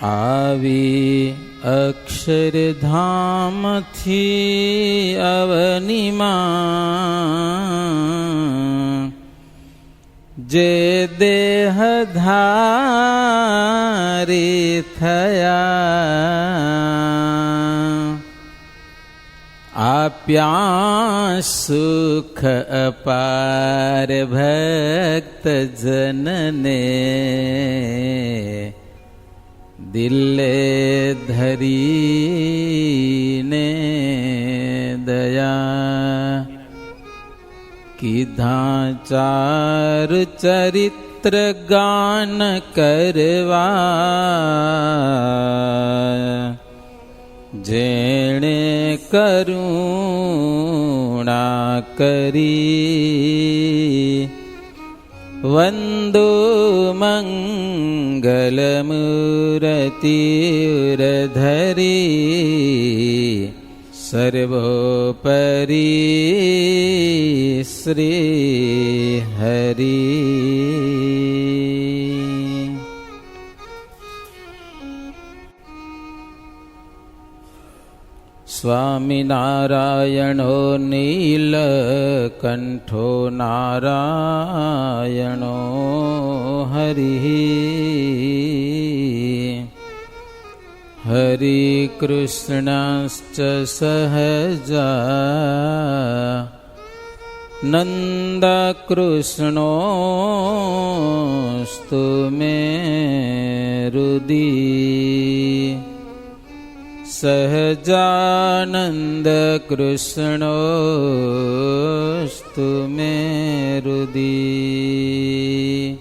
આવી અક્ષરધામથી અવનીમાં જે દેહધારી થયા, આપ્યા સુખ અપાર ભક્ત જનને, દિલે ધરીને દયા. કીધા ચાર ચરિત્ર ગાન કરવા, જેણે કરુણા કરી. વંદો મંગલ મૂર્તિર્ધરી, સર્વોપરી શ્રી હરિ. સ્વામિનારાયણો નીલકંઠો નારાયણો હરિ. હરિ કૃષ્ણશ્ચ સહજા, નંદકૃષ્ણોસ્તુ મે હૃદિ. સહજાનંદ કૃષ્ણોસ્તુ મે હૃદિ.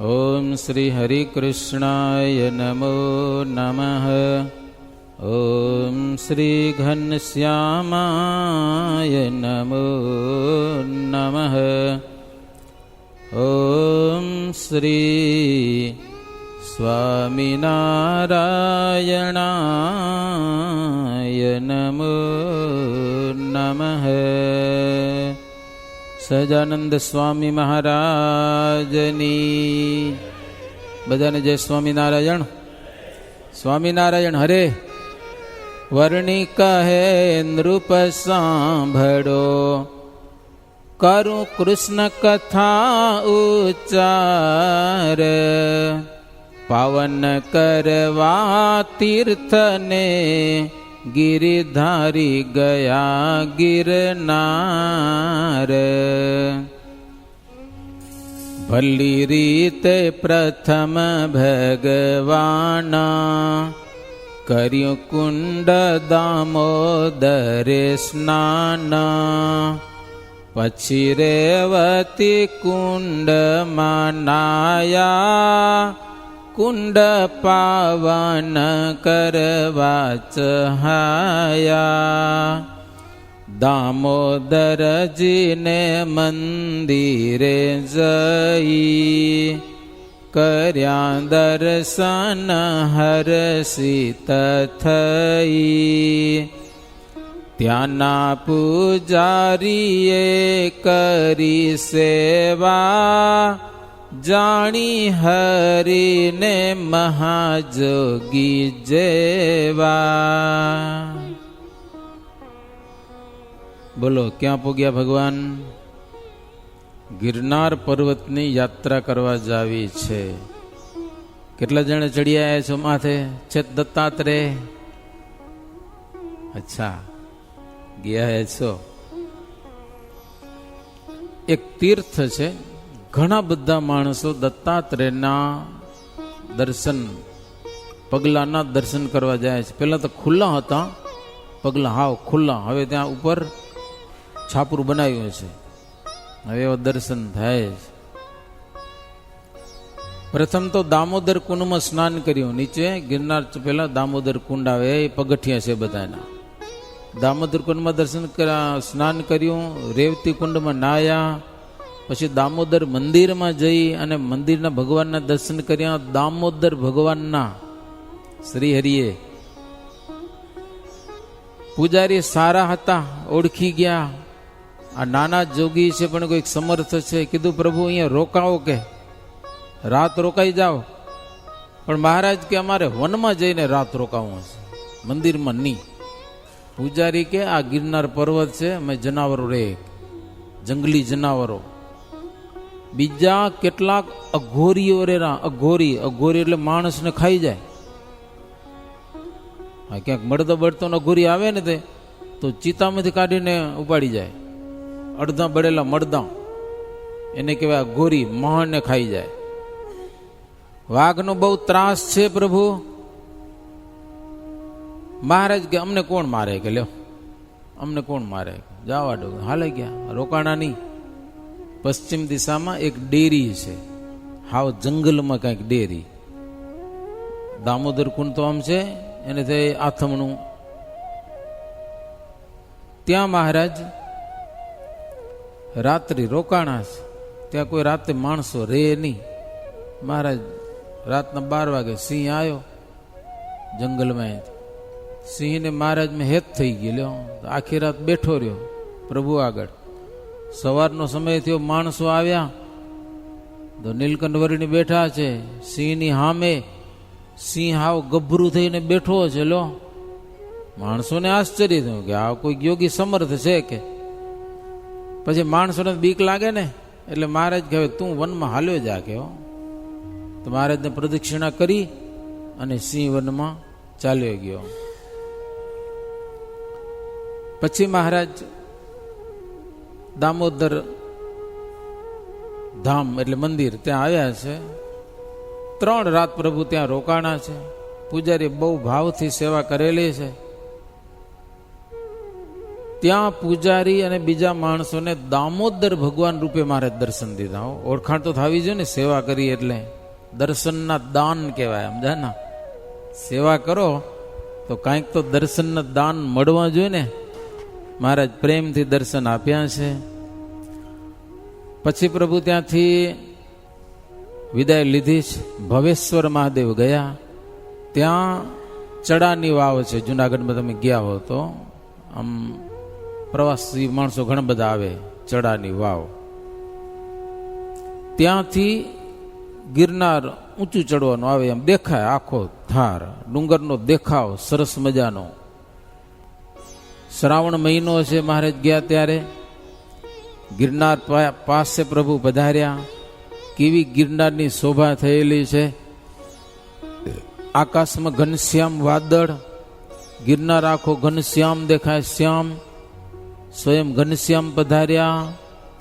ઓમ શ્રી હરિ કૃષ્ણાય નમો નમઃ. ઓમ શ્રી ઘનશ્યામાય નમો નમઃ. ઓમ શ્રી સ્વામિનારાયણાય નમો નમઃ. સહજાનંદ સ્વામી મહારાજની બધાને જય સ્વામિનારાયણ. સ્વામિનારાયણ હરે. વર્ણિ કહે નૃપ સાંભળો, કરું કૃષ્ણ કથા ઉચ્ચાર. પાવન કરવા તીર્થને, ગિરિધારી ગયા ગિરનાર. ભલી રીતે પ્રથમ ભગવાના, કર્યું કુંડ દામોદરે સ્નાન. પછી રેવતી કુંડમાં નાયા, કુંડ પાવન કરવા ચહાયા. દામોદરજીને મંદિરે જઈ, કર્યા દર્શન હર્ષિત થઈ. ત્યાંના પૂજારીએ કરી સેવા, જાણી હરિને મહાજોગી જેવા. બોલો ક્યાં પૂગ્યા ભગવાન? ગિરનાર પર્વતની યાત્રા કરવા જાવી છે. કેટલા જણે ચડી આવ્યા છો માથે? છે દત્તાત્રેય? અચ્છા, ગયા છો. એક તીર્થ છે, ઘણા બધા માણસો દત્તાત્રેયના દર્શન, પગલાના દર્શન કરવા જાય છે. પહેલા તો ખુલ્લા હતા પગલા, હાવ ખુલ્લા. હવે ત્યાં ઉપર છાપરું બનાવ્યું છે, હવે એવા દર્શન થાય છે. પ્રથમ તો દામોદર કુંડમાં સ્નાન કર્યું. નીચે ગિરનાર પહેલા દામોદર કુંડ આવે, એ પગથિયા છે બધાના. દામોદર કુંડમાં દર્શન સ્નાન કર્યું. રેવતી કુંડમાં નાયા. પછી દામોદર મંદિરમાં જઈ અને મંદિરના ભગવાનના દર્શન કર્યા. દામોદર ભગવાનના શ્રી હરિએ પૂજારી સારા હતા, ઓળખી ગયા. આ નાના જોગી છે પણ કોઈક સમર્થ છે. કીધું પ્રભુ અહીંયા રોકાવો, કે રાત રોકાઈ જાઓ. પણ મહારાજ કે અમારે વનમાં જઈને રાત રોકાવું છે, મંદિરમાં નહીં. પૂજારી કે આ ગિરનાર પર્વત છે, અમે જનાવરો રે, જંગલી જનાવરો, બીજા કેટલાક અઘોરીઓ રે. અઘોરી એટલે માણસને ખાઈ જાય. હા, ક્યાંક મળતો બળતો અઘોરી આવે ને તે તો ચિતામાંથી કાઢીને ઉપાડી જાય. અડધા બળેલા મળદા એને કહેવાય અઘોરી, મહાણને ખાઈ જાય. વાઘનો બહુ ત્રાસ છે પ્રભુ. મહારાજ કે અમને કોણ મારે? કે લ્યો અમને કોણ મારે? જવા દો. હાલે ગયા, રોકાણા નહીં. પશ્ચિમ દિશામાં એક ડેરી છે, હાવ જંગલમાં કંઈક ડેરી. દામોદર કુંડ તો આમ છે, એને થઈ આથમણું. ત્યાં મહારાજ રાત્રિ રોકાણા છે. ત્યાં કોઈ રાતે માણસો રે નહીં. મહારાજ રાતના 12 વાગે સિંહ આવ્યો જંગલમાં. સિંહને મહારાજમાં હેત થઈ ગઈ. લ્યો આખી રાત બેઠો રહ્યો પ્રભુ આગળ. સવારનો સમય થયો, માણસો આવ્યા તો નીલકંઠ વરીને બેઠા છે સિંહની સામે. સિંહ હાવ ગભરું થઈને બેઠો છે. લો માણસોને આશ્ચર્ય થયું કે આ કોઈ યોગી સમર્થ છે કે. પછી માણસોને બીક લાગે ને એટલે મહારાજ કહે તું વનમાં હાલ્યો જા કે. તો મહારાજને પ્રદક્ષિણા કરી અને સિંહ વનમાં ચાલ્યો ગયો. પછી મહારાજ દામોદર ધામ એટલે મંદિર ત્યાં આવ્યા છે. 3 રાત પ્રભુ ત્યાં રોકાણા છે. પૂજારી બહુ ભાવથી સેવા કરેલી છે. ત્યાં પૂજારી અને બીજા માણસોને દામોદર ભગવાન રૂપે મારે દર્શન દીધા. ઓળખાણ તો થવી જોઈએ ને, સેવા કરી એટલે દર્શનના દાન કહેવાય. સમજાના? સેવા કરો તો કાંઈક તો દર્શનના દાન મળવા જોઈએ ને. મહારાજ પ્રેમથી દર્શન આપ્યા છે. પછી પ્રભુ ત્યાંથી વિદાય લીધી છે. ભવેશ્વર મહાદેવ ગયા. ત્યાં ચડાની વાવ છે. જુનાગઢમાં તમે ગયા હો તો આમ પ્રવાસી માણસો ઘણા બધા આવે. ચડાની વાવ, ત્યાંથી ગિરનાર ઊંચું ચડવાનું આવે. એમ દેખાય આખો ધાર ડુંગરનો દેખાવ સરસ મજાનો. શ્રાવણ મહિનો છે. મહારાજ ગયા ત્યારે ગિરનાર પાસે પ્રભુ પધાર્યા. કેવી ગિરનારની શોભા થયેલી છે. આકાશમાં ઘનશ્યામ વાદળ, ગિરનાર આખો ઘનશ્યામ દેખાય. શ્યામ સ્વયં ઘનશ્યામ પધાર્યા.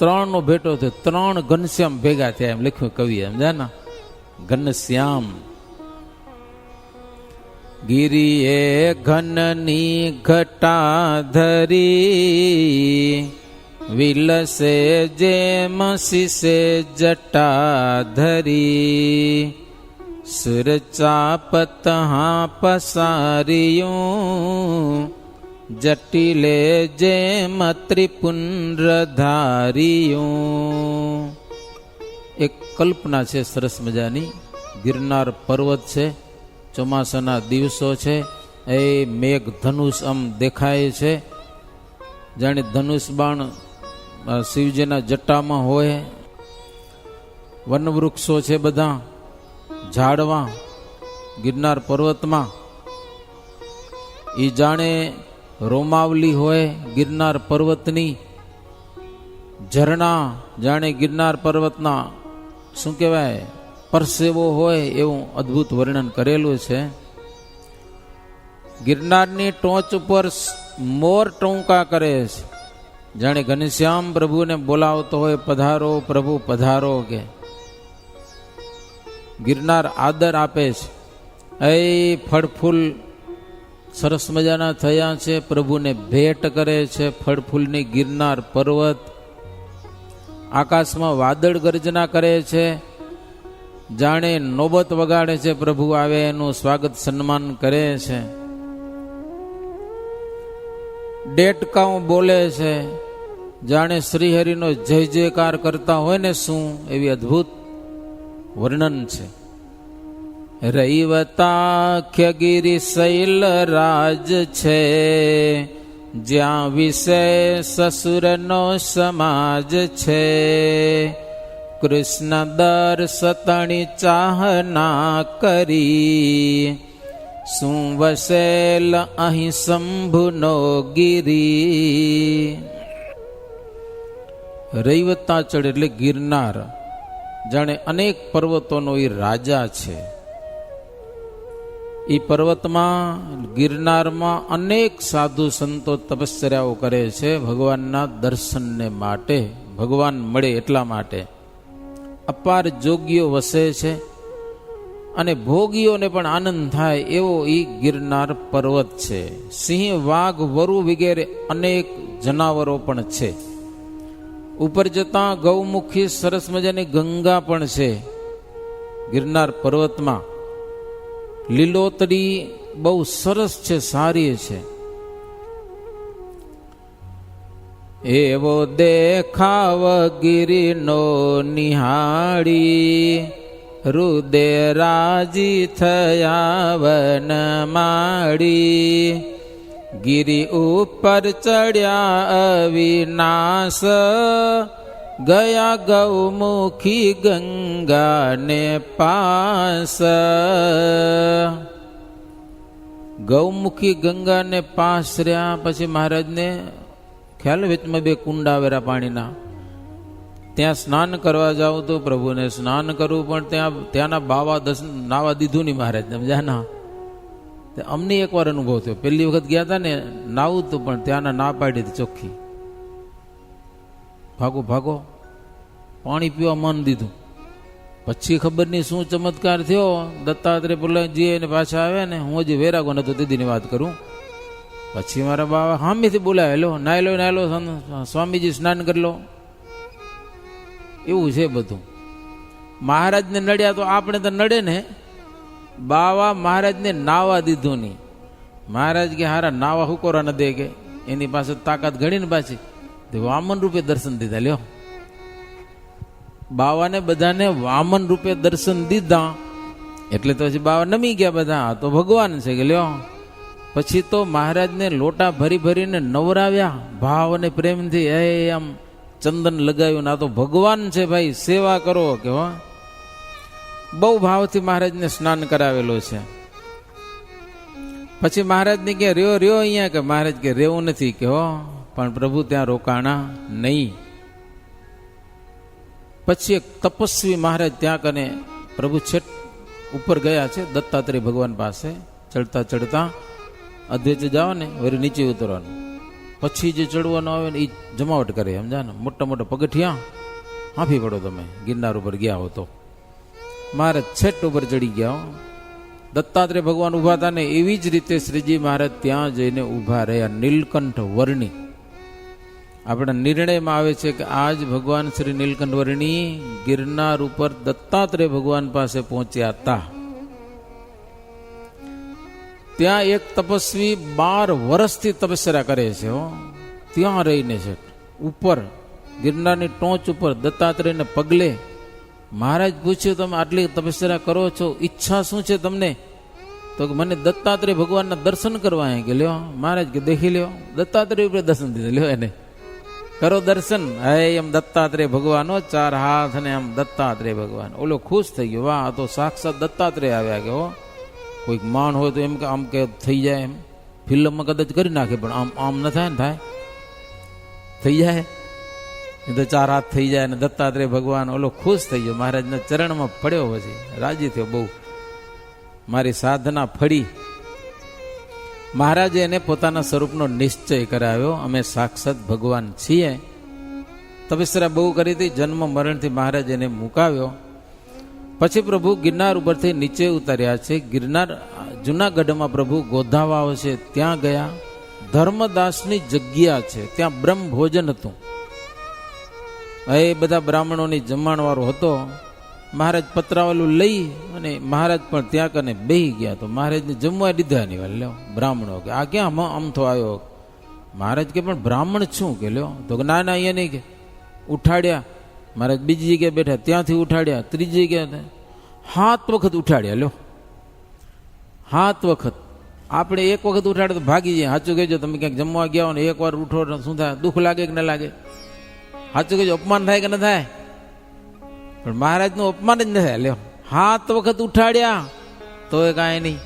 3નો ભેટો થયો. 3 ઘનશ્યામ ભેગા થયા એમ લખ્યું કવિએ. સમજાના? ઘનશ્યામ. ગિરિએ ઘનની ઘટા ધરી, વિલસે જેમ શિશે જટા ધરી, સુર ચાપત હા પસારિયું, જટિલે જેમ ત્રિપુંડ્ર ધારિયું. એક કલ્પના છે સરસ મજાની. ગિરનાર પર્વત છે, ચોમાસાના દિવસો છે. એ મેઘ ધનુષ આમ દેખાય છે, જાણે ધનુષ બાણ શિવજીના જટામાં હોય. વનવૃક્ષો છે બધા, ઝાડવા ગિરનાર પર્વતમાં. એ જાણે રોમાવલી હોય ગિરનાર પર્વતની. ઝરણા જાણે ગિરનાર પર્વતના શું કહેવાય પરસેવો હોય એવું અદ્ભુત વર્ણન કરેલું છે. ગિરનારની ટોચ ઉપર મોર ટોંકા કરે છે, જાણે ઘનશ્યામ પ્રભુને બોલાવતો હોય, પધારો પ્રભુ પધારો કે. ગિરનાર આદર આપે છે. એ ફળફૂલ સરસ મજાના થયા છે, પ્રભુને ભેટ કરે છે. ફળફૂલની ગિરનાર પર્વત. આકાશમાં વાદળ ગર્જના કરે છે, જાણે નોબત વગાડે છે. પ્રભુ આવે એનું સ્વાગત સન્માન કરે છે. ડેટકાઓ બોલે છે, જાણે શ્રીહરિનો જય જયકાર કરતા હોય ને શું, એવી અદ્ભુત વર્ણન છે. રૈવતાખ્ય ગિરિ શૈલ રાજ છે, જ્યાં વિશે સસુરનો સમાજ છે. કૃષ્ણ દર્શતણી ચાહના કરી, શું વસેલ અહીં શંભુનો ગિરી. રૈવતાચળ એટલે ગિરનાર જાણે અનેક પર્વતોનો એ રાજા છે. એ પર્વતમાં ગિરનારમાં અનેક સાધુ સંતો તપસ્યાઓ કરે છે ભગવાનના દર્શનને માટે, ભગવાન મળે એટલા માટે. અપાર જોગીઓ વસે છે અને ભોગીઓને પણ આનંદ થાય એવો એ ગિરનાર પર્વત છે. સિંહ, વાઘ, વરુ વગેરે અનેક જનાવરો પણ છે. ઉપર જતા ગૌમુખી સરસ મજાની ગંગા પણ છે ગિરનાર પર્વતમાં. લીલોતરી બહુ સરસ છે, સારી છે. એવો દેખાવ ગિરિનો નિહાળી, હૃદય રાજી થયા વન માળી. ગિરી ઉપર ચડ્યા અવિનાશ, ગયા ગૌમુખી ગંગાને પાસ. ગૌમુખી ગંગાને પાસ રહ્યા પછી મહારાજને ખ્યાલ વેચમાં બે કુંડ આવેલા પાણીના. ત્યાં સ્નાન કરવા જાવ તો પ્રભુને સ્નાન કરવું, પણ ત્યાંના બાવા નાવા દીધું નહીં મહારાજને, સમજ્યા ના. અમને એકવાર અનુભવ થયો, પહેલી વખત ગયા હતા ને નાવું હતું, પણ ત્યાંના ના પાડી હતી ચોખ્ખી. ભાગો ભાગો, પાણી પીવા મન દીધું. પછી ખબર નહીં શું ચમત્કાર થયો, દત્તાત્રેય બોલાજી એને પાછા આવ્યા ને. હું હજી વૈરાગો નતો દીદીની વાત કરું. પછી મારા બાવા સામેથી બોલાવેલો, નાયલો સ્વામીજી સ્નાન કરી લો. એવું છે બધું. મહારાજને નડ્યા તો આપણે તો નડે ને. બાવા મહારાજને નાવા દીધું નહીં. મહારાજ કે હારા નાવા હુકોરા ન દે કે, એની પાસે તાકાત ઘણી ને પાછી. વામન રૂપે દર્શન દીધા. લ્યો, બાવાને બધાને વામન રૂપે દર્શન દીધા એટલે તો પછી બાવા નમી ગયા બધા. તો ભગવાન છે કે લ્યો. પછી તો મહારાજને લોટા ભરી ભરીને નવરાવ્યા ભાવ અને પ્રેમથી. આમ ચંદન લગાવ્યું. ના તો ભગવાન છે ભાઈ, સેવા કરો કે હો. બહુ ભાવથી મહારાજને સ્નાન કરાવેલો છે. પછી મહારાજને કે રહ્યો રહ્યો અહીંયા, કે મહારાજ કે રેવું નથી કે હો, પણ પ્રભુ ત્યાં રોકાણા નહીં. પછી એક તપસ્વી મહારાજ ત્યાં કને પ્રભુ છેટ ઉપર ગયા છે દત્તાત્રેય ભગવાન પાસે. ચડતા ચડતા અદ્વૈત જાઓ ને વળી નીચે ઉતરવાનું. પછી જે ચડવાનું આવે ને એ જમાવટ કરે, સમજા ને. મોટા મોટા પગથિયા હાંફી પડો તમે ગિરનાર ઉપર ગયા હો તો. મહારાજ છેટ ઉપર ચડી ગયા. દત્તાત્રેય ભગવાન ઉભા હતા ને એવી જ રીતે શ્રીજી મહારાજ ત્યાં જઈને ઉભા રહ્યા, નીલકંઠ વર્ણી. આપણા નિર્ણયમાં આવે છે કે આજ ભગવાન શ્રી નીલકંઠ વર્ણી ગિરનાર ઉપર દત્તાત્રેય ભગવાન પાસે પહોંચ્યા હતા. ત્યાં એક તપસ્વી 12 વર્ષથી તપસ્યા કરે છે. ત્યાં રહીને છે ઉપર ગિરનારની ટોચ ઉપર દત્તાત્રેયને પગલે. મહારાજ પૂછ્યું, તમે આટલી તપસ્યા કરો છો, ઈચ્છા શું છે તમને? તો મને દત્તાત્રેય ભગવાનના દર્શન કરવા. કે લ્યો મહારાજ કે દેખી લ્યો. દત્તાત્રેય ઉપર દર્શન દીધું. લ્યો એને કરો દર્શન. હે એમ દત્તાત્રેય ભગવાન, 4 હાથ ને આમ દત્તાત્રેય ભગવાન. ઓલો ખુશ થઈ ગયો, વાહ આ તો સાક્ષાત દત્તાત્રેય આવ્યા. કે હો, કોઈક માણ હોય તો એમ કે આમ કે થઈ જાય, એમ ફિલ્મમાં કદાચ કરી નાખે, પણ આમ આમ ન થાય ને. થાય થઈ જાય એ તો 4 હાથ થઈ જાય. અને દત્તાત્રેય ભગવાન ઓલો ખુશ થઈ ગયો, મહારાજના ચરણમાં પડ્યો, પછી રાજી થયો બહુ. મારી સાધના ફળી. મહારાજે એને પોતાના સ્વરૂપનો નિશ્ચય કરાવ્યો, અમે સાક્ષાત ભગવાન છીએ. તપસ્યા બહુ કરી હતી, જન્મ મરણથી મહારાજ એને મુકાવ્યો. પછી પ્રભુ ગિરનાર ઉપરથી નીચે ઉતર્યા છે. ગિરનાર જુનાગઢમાં પ્રભુ ગોધાવાવ છે, ત્યાં ગયા. ધર્મદાસની જગ્યા છે, ત્યાં બ્રહ્મ ભોજન હતું. એ બધા બ્રાહ્મણોની જમણવારો હતો. મહારાજ પતરાવાલું લઈ અને મહારાજ પણ ત્યાં કને બેહી ગયા. તો મહારાજને જમવા દીધા નહીં. લ્યો બ્રાહ્મણો કે આ ક્યાં અમથો આવ્યો? મહારાજ કે પણ બ્રાહ્મણ છું કે લ્યો. તો ના ના અહીંયા નહીં. કે ઉઠાડ્યા. મહારાજ બીજી જગ્યાએ બેઠા, ત્યાંથી ઉઠાડ્યા. ત્રીજી જગ્યાએ 7 વખત ઉઠાડ્યા. લ્યો 7 વખત. આપણે એક વખત ઉઠાડે તો ભાગી જાય. સાચું કહેજો, તમે ક્યાંક જમવા ગયા હો ને એકવાર ઉઠો શું થાય? દુઃખ લાગે કે ન લાગે? સાચું કહેજો, અપમાન થાય કે ન થાય? પણ મહારાજનું અપમાન જ નથી. લ્યો 7 વખત ઉઠાડ્યા તો એ કાંઈ નહીં,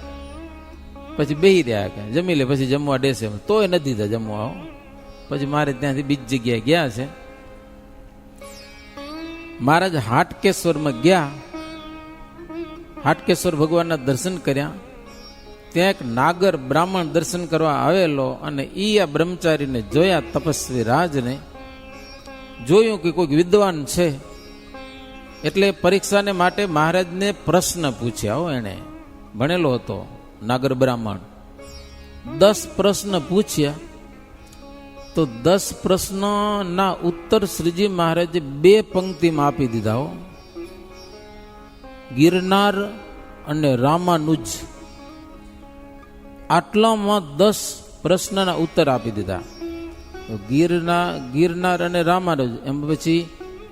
પછી બેહી રહ્યા કે જમી લે, પછી જમવા દેશે તોય નથી દીધા જમવા. પછી મહારાજ ત્યાંથી બીજી જગ્યાએ ગયા છે. મહારાજ હાટકેશ્વરમાં ગયા, હાટકેશ્વર ભગવાનના દર્શન કર્યા. ત્યાં એક નાગર બ્રાહ્મણ દર્શન કરવા આવેલો અને ઈ આ બ્રહ્મચારીને જોયા, તપસ્વી રાજને જોયું કે કોઈક વિદ્વાન છે, એટલે પરીક્ષાને માટે મહારાજને પ્રશ્ન પૂછ્યા. હો, એને ભણેલો હતો નાગર બ્રાહ્મણ. 10 પ્રશ્ન પૂછ્યા તો 10 પ્રશ્નના ઉત્તર શ્રીજી મહારાજે 2 પંક્તિમાં આપી દીધા. હો, ગિરનાર અને રામાનુજ, આટલામાં 10 પ્રશ્નના ઉત્તર આપી દીધા. ગિરનાર અને રામાનુજ, એમ પછી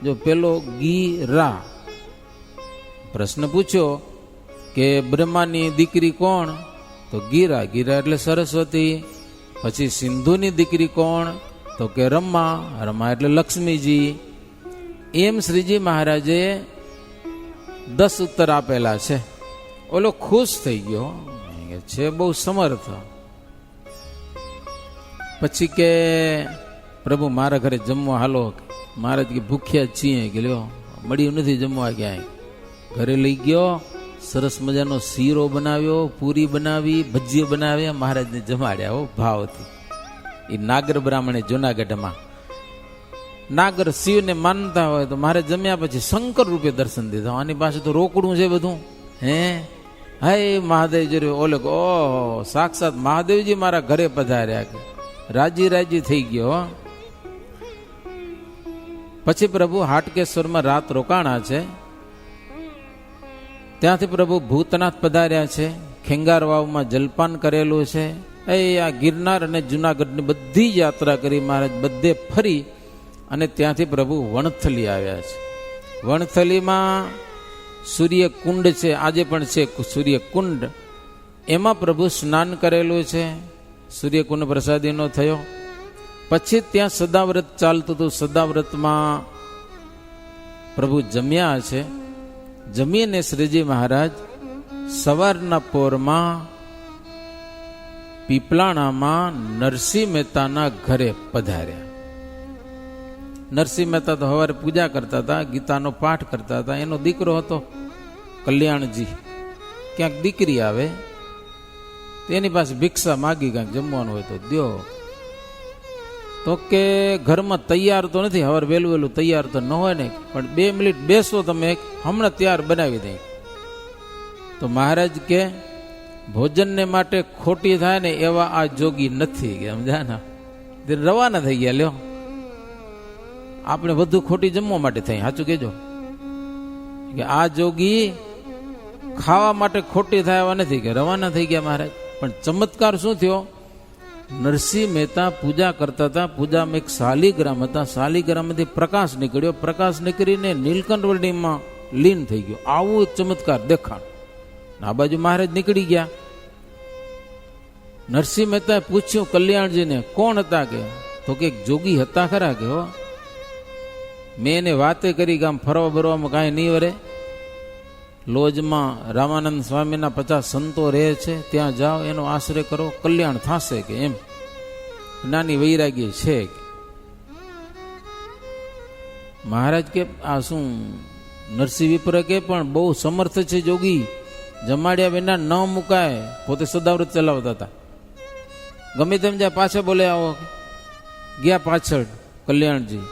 જો પેલો ગીરા પ્રશ્ન પૂછ્યો કે બ્રહ્માની દીકરી કોણ, તો ગીરા, ગીરા એટલે સરસ્વતી. પછી સિંધુની દીકરી કોણ, તો કે રમા, રમા એટલે લક્ષ્મીજી. એમ શ્રીજી મહારાજે 10 ઉત્તર આપેલા છે. ઓલો ખુશ થઈ ગયો છે, બહુ સમર્થ. પછી કે પ્રભુ મારા ઘરે જમવા હાલો. મહારાજ કે ભૂખ્યા છીએ કે લ્યો મળ્યું નથી જમવા ક્યાંય. ઘરે લઈ ગયો, સરસ મજાનો શીરો બનાવ્યો, પૂરી બનાવી, ભજીયા બનાવ્યા, મહારાજને જમાડ્યા. હો, ભાવથી. એ નાગર બ્રાહ્મણે જુનાગઢમાં નાગર શિવને માનતા હોય તો મારે જમ્યા પછી શંકર રૂપે દર્શન દીધા. આની પાસે તો રોકડું છે બધું. હાય મહાદેવજી, ઓલે ઓહો સાક્ષાત મહાદેવજી મારા ઘરે પધાર્યા કે રાજી રાજી થઈ ગયો. પછી પ્રભુ હાટકેશ્વરમાં રાત રોકાણા છે. ત્યાંથી પ્રભુ ભૂતનાથ પધાર્યા છે. ખેંગાર વાવમાં જલપાન કરેલું છે. આ ગિરનાર અને જુનાગઢની બધી યાત્રા કરી મહારાજ, બધે ફરી અને ત્યાંથી પ્રભુ વણથલી આવ્યા છે. વણથલીમાં સૂર્યકુંડ છે, આજે પણ છે સૂર્યકુંડ. એમાં પ્રભુ સ્નાન કરેલું છે. સૂર્યકુંડ પ્રસાદીનો થયો. પછી ત્યાં સદાવ્રત ચાલતું હતું. સદાવ્રતમાં પ્રભુ જમ્યા છે. જમીને શ્રીજી મહારાજ સવારના પોરમાં પીપલાણામાં નરસિંહ મહેતાના ઘરે પધાર્યા. નરસિંહ મહેતા તો સવારે પૂજા કરતા હતા, ગીતાનો પાઠ કરતા હતા. એનો દીકરો હતો કલ્યાણજી. ક્યાંક દીકરી આવે તેની પાસે ભિક્ષા માગી, ક્યાંક જમવાનું હોય તો દ્યો. તો કે ઘરમાં તૈયાર તો નથી, સવારે વહેલું વહેલું તૈયાર તો ન હોય ને, પણ 2 મિનિટ બેસો તમે, હમણાં તૈયાર બનાવી દઈ. તો મહારાજ કે ભોજનને માટે ખોટી થાય ને એવા આ જોગી નથી કે સમજ્યા ને. રવાના થઈ ગયા. લ્યો આપણે વધુ ખોટી જમવા માટે થઈ, સાચું કેજો કે આ જોગી ખાવા માટે ખોટી થાય એવા નથી કે રવાના થઈ ગયા મહારાજ. પણ ચમત્કાર શું થયો, નરસિંહ મહેતા પૂજા કરતા હતા. પૂજામાં એક શાલિગ્રામ હતા, શાલિગ્રામમાંથી પ્રકાશ નીકળ્યો. પ્રકાશ નીકળીને નીલકંઠ વર્ણિમાં લીન થઈ ગયો. આવું એક ચમત્કાર દેખાણ. આ બાજુ મહારાજ નીકળી ગયા. નરસિંહ મહેતાએ પૂછ્યું કલ્યાણજીને, કોણ હતા કે, તો કે એક જોગી હતા ખરા કે. હો, મેં એને વાતે કરી કે આમ ફરવા બરવામાં કાંઈ નહીં વરે. લોજમાં રામાનંદ સ્વામીના 50 સંતો રહે છે, ત્યાં જાઓ, એનો આશ્રય કરો, કલ્યાણ થશે કે એમ. નાની વૈરાગી છે. મહારાજ કે આ શું નરસિંહ વિપ્ર કે પણ બહુ સમર્થ છે જોગી, જમાડ્યા વિના ન મુકાય. પોતે સદાવ્રત ચલાવતા હતા. ગમે તેમ જ્યાં પાછા બોલે આવો. ગયા પાછળ કલ્યાણજી,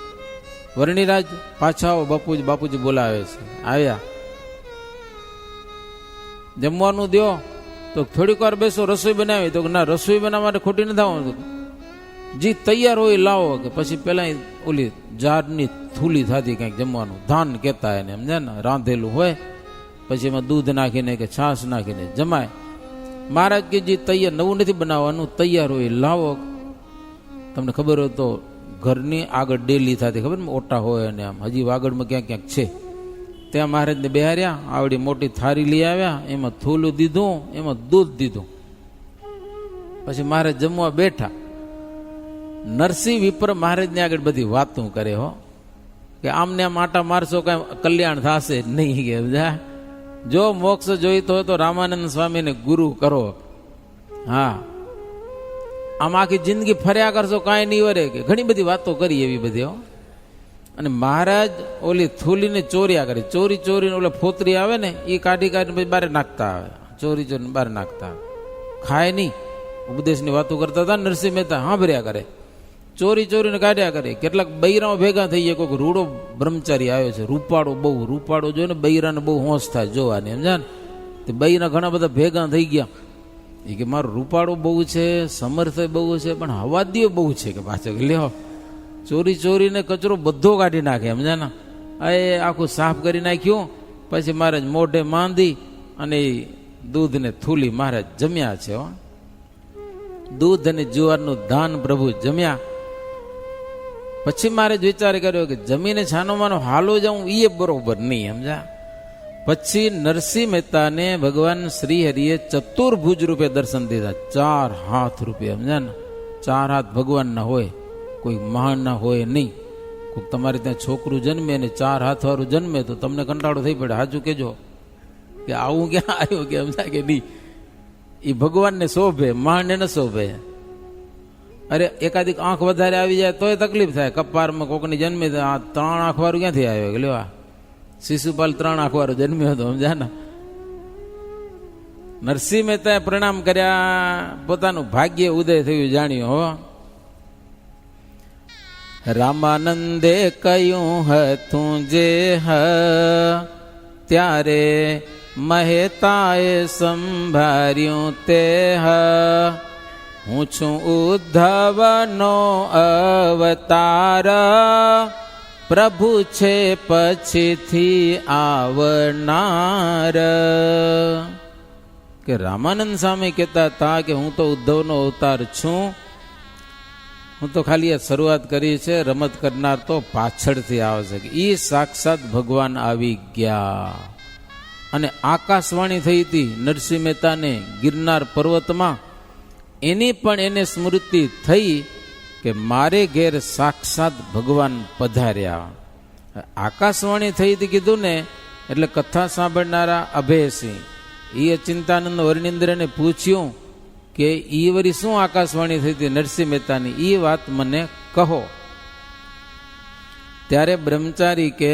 વર્ણિરાજ પાછા આવો, બાપુજી બાપુજી બોલાવે છે. આવ્યા. જમવાનું દો તો થોડીક વાર બેસો, રસોઈ બનાવી. તો ના, રસોઈ બનાવવા માટે ખોટી નથી આવવાનું, જી તૈયાર હોય લાવો. કે પછી પેલા ઓલી જારની થૂલી થતી કંઈક જમવાનું, ધાન કહેતા એને, સમજે ને, રાંધેલું હોય. પછી એમાં દૂધ નાખીને કે છાશ નાખીને જમાય. મહારાજ કે જે તૈયાર, નવું નથી બનાવવાનું, તૈયાર હોય લાવો. તમને ખબર હોય તો ઘરની આગળ ડેલી થતી, ખબર ને, ઓટા હોય અને આમ હજી આગળમાં ક્યાંક ક્યાંક છે. ત્યાં મહારાજને બેહાર્યા. આવડી મોટી થાળી લઈ આવ્યા, એમાં થૂલું દીધું, એમાં દૂધ દીધું. પછી મહારાજ જમવા બેઠા. નરસિંહ વિપ્ર મહારાજને આગળ બધી વાતું કરે. હો, કે આમને આમ આટા મારશો કાંઈ કલ્યાણ થશે નહીં કે સમજ્યા. જો મોક્ષ જોઈતો હોય તો રામાનંદ સ્વામીને ગુરુ કરો. હા, આમ આખી જિંદગી ફર્યા કરશો કાંઈ નહીં વરે કે ઘણી બધી વાતો કરી એવી બધી હો. અને મહારાજ ઓલી થૂલીને ચોર્યા કરે, ચોરી ચોરીને ઓલા ફોતરી આવે ને એ કાઢી કાઢીને પછી બહાર નાખતા આવે, ચોરી ચોરીને બહાર નાખતા આવે. ખાય નહીં. ઉપદેશની વાતો કરતા હતા નરસિંહ મહેતા, સાંભળ્યા કરે, ચોરી ચોરીને કાઢ્યા કરે. કેટલાક બૈરાઓ ભેગા થઈ ગયા. કોઈક રૂડો બ્રહ્મચારી આવ્યો છે, રૂપાળો બહુ, રૂપાળો જોઈને બૈરાને બહુ હોશ થાય જોવાની, સમજા ને. તે બૈરા ઘણા બધા ભેગા થઈ ગયા. એ કે મારો રૂપાળો બહુ છે, સમર્થ બહુ છે, પણ હવાદીઓ બહુ છે કે પાછો લ્યો ચોરી ચોરીને કચરો બધો કાઢી નાખે, સમજા ને. એ આખું સાફ કરી નાખ્યું. પછી મહારાજ મોઢે માંદી અને દૂધને થૂલી મહારાજ જમ્યા છે. દૂધ અને જુવારનું ધાન પ્રભુ જમ્યા. પછી મારે જ વિચાર કર્યો કે જમીને છાનો માનો હાલો જાઉં એ બરોબર નહીં, સમજા. પછી નરસિંહ મહેતાને ભગવાન શ્રી હરિએ ચતુર્ભુજ રૂપે દર્શન દીધા, 4 હાથ રૂપે, સમજા ને. 4 હાથ ભગવાનના હોય, કોઈ મહાનના હોય નહીં. કોઈ તમારે ત્યાં છોકરું જન્મે અને 4 હાથ વાળું જન્મે તો તમને કંટાળો થઈ પડે. સાચું કેજો કે આવું ક્યાં આવ્યું કે સમજા કે નહીં. એ ભગવાનને શોભે, મહાનને ન શોભે. અરે એકાદી આંખ વધારે આવી જાય તોય તકલીફ થાય. કપારમાં કોકની જન્મે આ 3 આંખ વાળું ક્યાંથી આવ્યો કે લેવા. શિશુપાલ 3 આંખ વાળો જન્મ્યો હતો, સમજા ને. નરસિંહ મહેતાએ પ્રણામ કર્યા, પોતાનું ભાગ્ય ઉદય થયું જાણ્યું. હો, રામાનંદે કહ્યું હતું જે ત્યારે મહેતાએ સંભાર્યું તે હું છું ઉદ્ધવનો અવતાર, પ્રભુ છે પછીથી આવનાર. કે રામાનંદ સ્વામી કહેતા હતા કે હું તો ઉદ્ધવનો અવતાર છું. હું તો ખાલી આ શરૂઆત કરી છે, રમત કરનાર તો પાછળથી આવશે. એ સાક્ષાત ભગવાન આવી ગયા. અને આકાશવાણી થઈ હતી નરસિંહ મહેતાને ગિરનાર પર્વતમાં. એની પણ એને સ્મૃતિ થઈ કે મારે ઘેર સાક્ષાત ભગવાન પધાર્યા. આકાશવાણી થઈ હતી કીધું ને એટલે કથા સાંભળનારા અભયસિંહ એ ચિંતાનંદ વર્ણિન્દ્રને પૂછ્યું કે ઈ વરી શું આકાશવાણી થઈ હતી નરસિંહ મહેતાની, એ વાત મને કહો. ત્યારે બ્રહ્મચારી કે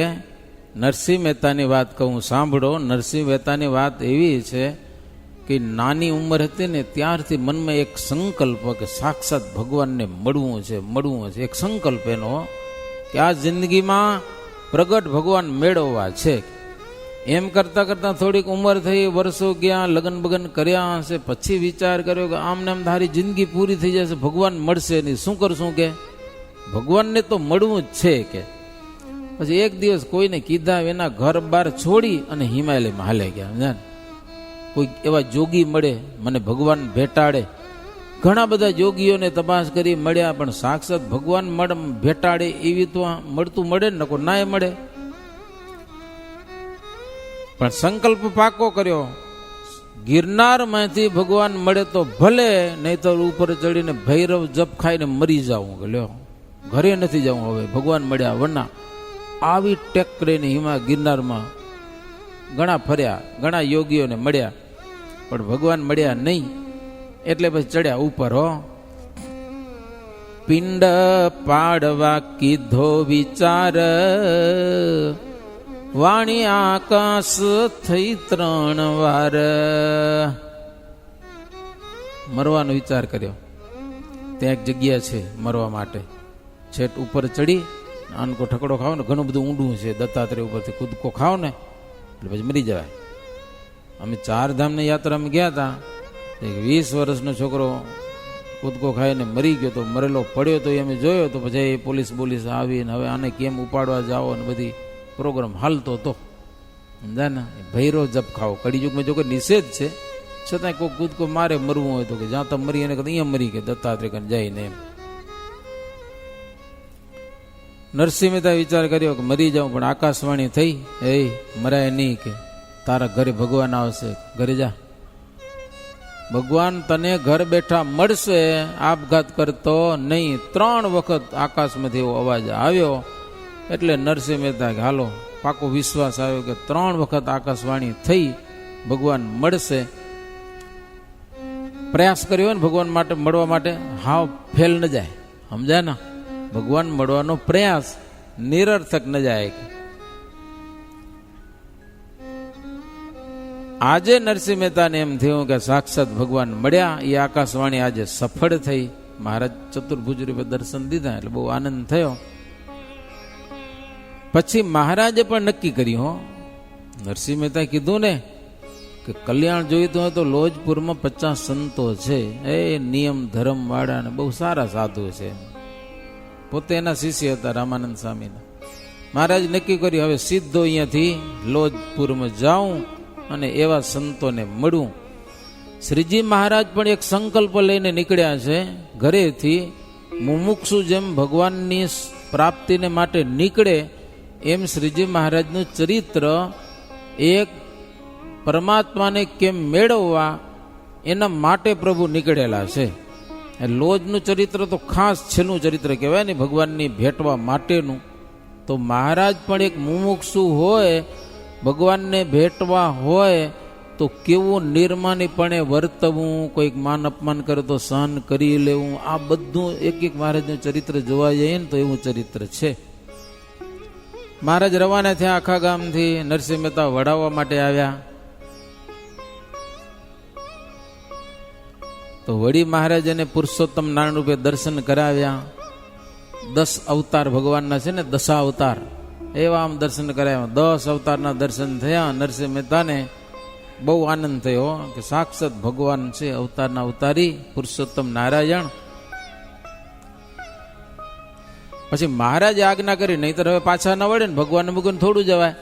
નરસિંહ મહેતાની વાત કહું, સાંભળો. નરસિંહ મહેતાની વાત એવી છે કે નાની ઉંમર હતી ને ત્યારથી મનમાં એક સંકલ્પ કે સાક્ષાત ભગવાનને મળવું છે, મળવું છે. એક સંકલ્પ એનો કે આ જિંદગીમાં પ્રગટ ભગવાન મેળવવા છે. એમ કરતાં કરતાં થોડીક ઉંમર થઈ, વર્ષો ગયા, લગ્ન બગન કર્યા હશે. પછી વિચાર કર્યો કે આમને આમ તારી જિંદગી પૂરી થઈ જશે, ભગવાન મળશે નહીં, શું કરશું કે ભગવાનને તો મળવું જ છે કે. પછી એક દિવસ કોઈને કીધા એના ઘર બાર છોડી અને હિમાલયમાં હાલે ગયા. કોઈ એવા જોગી મળે, મને ભગવાન ભેટાડે. ઘણા બધા જોગીઓને તપાસ કરી, મળ્યા, પણ સાક્ષાત ભગવાન ભેટાડે એવી તો મળતું મળે ને, નકો નાય મળે. પણ સંકલ્પ પાકો કર્યો, ગિરનારમાંથી ભગવાન મળે તો ભલે, નહીં તો ઉપર ચડીને ભૈરવ જપ ખાઈને મરી જાઉં. લ્યો, ઘરે નથી જવું હવે, ભગવાન મળ્યા વરના. આવી ટેક કરીને ગિરનારમાં ઘણા ફર્યા, ઘણા યોગીઓને મળ્યા, પણ ભગવાન મળ્યા નહીં. એટલે પછી ચડ્યા ઉપર. હો, પિંડ પાડવા કીધો વિચાર, વાણી આકાશ થઈ 3 વાર. મરવાનો વિચાર કર્યો. ત્યાં એક જગ્યા છે મરવા માટે. છેટ ઉપર ચડી આનકો ઠકડો ખાવ ને, ઘણું બધું ઊંડું છે, દત્તાત્રેય ઉપરથી કૂદકો ખાવ ને એટલે પછી મરી જવાય. અમે 4 ધામની યાત્રામાં ગયા હતા. એક 20 વર્ષનો છોકરો કૂદકો ખાઈને મરી ગયો તો, મરેલો પડ્યો તો અમે જોયો. તો પછી પોલીસ આવીને હવે આને કેમ ઉપાડવા જાઓ ને બધી પ્રોગ્રામ હાલતો હતો. સમજા ને, ભૈરો જપ ખાઓ. કળીયુગમાં જો કે નિષેધ છે, છતાંય કોઈ કૂદકો મારે મરવું હોય તો કે જ્યાં તો મરી એને અહીંયા મરી કે દત્તાત્રેય કને જઈને એમ. નરસિંહ મહેતા વિચાર કર્યો કે મરી જાઉં, પણ આકાશવાણી થઈ, એ મરાય નહીં, કે તારા ઘરે ભગવાન આવશે, ઘરે જા, ભગવાન તને ઘર બેઠા મળશે, આપઘાત કરતો નહીં. 3 વખત આકાશમાંથી એવો અવાજ આવ્યો એટલે નરસિંહ મહેતા કે હાલો પાકો વિશ્વાસ આવ્યો કે 3 વખત આકાશવાણી થઈ ભગવાન મળશે. પ્રયાસ કર્યો ને ભગવાન માટે મળવા માટે, હાવ ફેલ ન જાય, સમજાય ને? ભગવાન મળવાનો પ્રયાસ નિરર્થક ન જાય. આજે નરસિંહ મહેતાને એમ થયું કે સાક્ષાત ભગવાન મળ્યા. એ આકાશવાણી આજે સફળ થઈ. મહારાજ ચતુર્ભુજ રૂપે દર્શન દીધા એટલે બહુ આનંદ થયો. પછી મહારાજે પણ નક્કી કર્યું, હો, નરસિંહ મહેતા કીધું ને કે કલ્યાણ જોઈતું હોય તો લોજપુરમાં 50 સંતો છે, એ નિયમ ધર્મ વાળા ને બહુ સારા સાધુ છે. પોતે એના શિષ્ય હતા રામાનંદ સ્વામીના. મહારાજ નક્કી કર્યું હવે સીધો અહીંયાથી લોજપુરમાં જાઉં અને એવા સંતોને મળું. શ્રીજી મહારાજ પણ એક સંકલ્પ લઈને નીકળ્યા છે ઘરેથી. મુમુક્ષુ જેમ ભગવાનની પ્રાપ્તિને માટે નીકળે એમ શ્રીજી મહારાજનું ચરિત્ર એક પરમાત્માને કેમ મેળવવા એના માટે પ્રભુ નીકળેલા છે. લોજનું ચરિત્ર તો ખાસ છેલ્લું ચરિત્ર કહેવાય ને ભગવાનની ભેટવા માટેનું. તો મહારાજ પણ એક મુમુક્ષુ હોય, ભગવાનને ભેટવા હોય તો કેવું નિર્માનીપણે વર્તવું, કોઈક માન અપમાન કરે તો સહન કરી લેવું, આ બધું એક એક મહારાજનું ચરિત્ર જોવા જઈએ ને તો એવું ચરિત્ર છે. મહારાજ રવાના થયા આખા ગામથી. નરસિંહ મહેતા વડાવવા માટે આવ્યા. તો વડી મહારાજ એને પુરુષોત્તમ નારાયણ રૂપે દર્શન કરાવ્યા. 10 અવતાર ભગવાનના છે ને, 10 અવતાર એવા આમ દર્શન કરાવ્યા. 10 અવતારના દર્શન થયા. નરસિંહ મહેતાને બહુ આનંદ થયો કે સાક્ષાત ભગવાન છે, અવતારના અવતારી પુરુષોત્તમ નારાયણ. પછી મહારાજે આજ્ઞા કરી, નહીતર હવે પાછા ન વળે ને, ભગવાનને મૂકીને થોડું જવાય.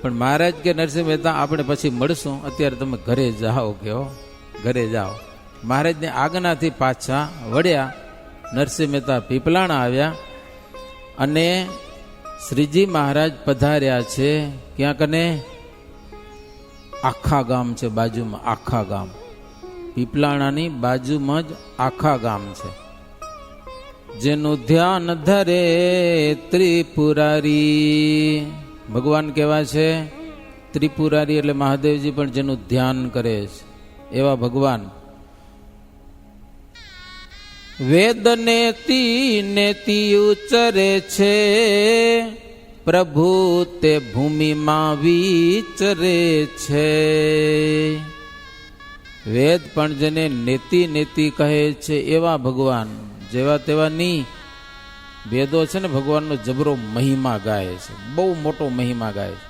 પણ મહારાજ કે નરસિંહ મહેતા આપણે પછી મળશું, અત્યારે તમે ઘરે જાઓ, કે ઘરે જાઓ. મહારાજની આજ્ઞાથી પાછા વળ્યા. નરસિંહ મહેતા પીપલાણા આવ્યા અને શ્રીજી મહારાજ પધાર્યા છે. ક્યાં કને? આખા ગામ છે બાજુમાં. આખા ગામ પીપલાણાની બાજુમાં જ આખા ગામ છે. જેનું ધ્યાન ધરે ત્રિપુરારી. ભગવાન કેવા છે? ત્રિપુરારી એટલે મહાદેવજી પણ જેનું ધ્યાન કરે છે એવા ભગવાન. વેદ નેતિ નેતિ ઉચરે છે, પ્રભુ તે ભૂમિમાં વિચરે છે. વેદ પણ જેને નેતિ નેતિ કહે છે એવા ભગવાન, જેવા તેવા નહીં. વેદો છે ને ભગવાનનો જબરો મહિમા ગાય છે, બહુ મોટો મહિમા ગાય છે.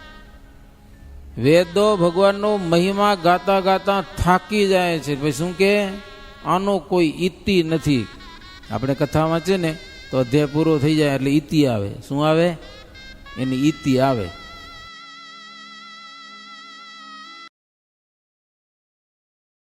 વેદો ભગવાનનો મહિમા ગાતા ગાતા થાકી જાય છે. પછી શું કે આનો કોઈ ઇતિ નથી. આપણે કથા વાંચે ને તો અધ્યાય પૂરો થઈ જાય એટલે ઇતિ આવે. શું આવે? એની ઇતિ આવે.